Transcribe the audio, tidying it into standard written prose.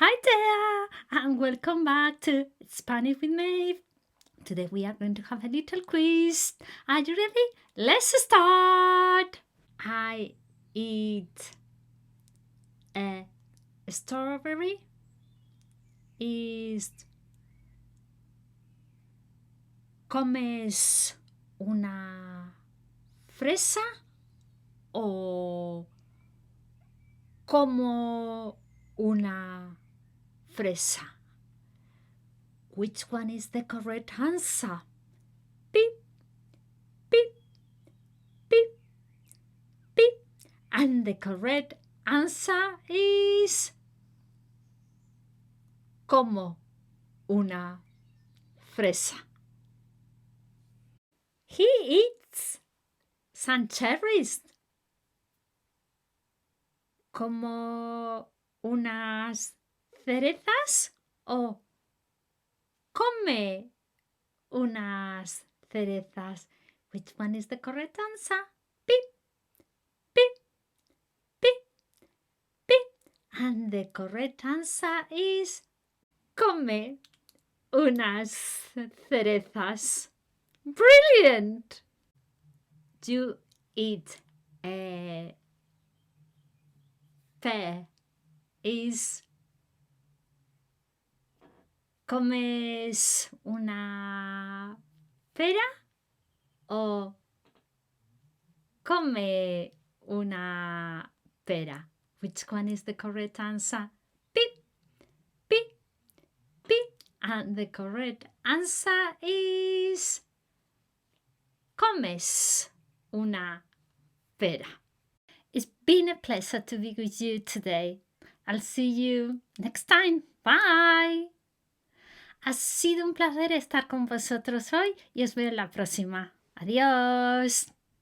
Hi there, and welcome back to Spanish with Mave. Today we are going to have a little quiz. Are you ready? Let's start. I eat a strawberry. ¿Comes una fresa o como una fresa? Which one is the correct answer? Beep, beep, beep, beep. And the correct answer is como una fresa. He eats some cherries. Como unas cerezas o come unas cerezas. Which one is the correct answer? Beep, beep, beep, beep. And the correct answer is come unas cerezas. Brilliant! You eat a pear. ¿Comes una pera o come una pera? Which one is the correct answer? Beep, beep, beep. And the correct answer is comes una pera. It's been a pleasure to be with you today. I'll see you next time. Bye. Ha sido un placer estar con vosotros hoy y os veo en la próxima. Adiós.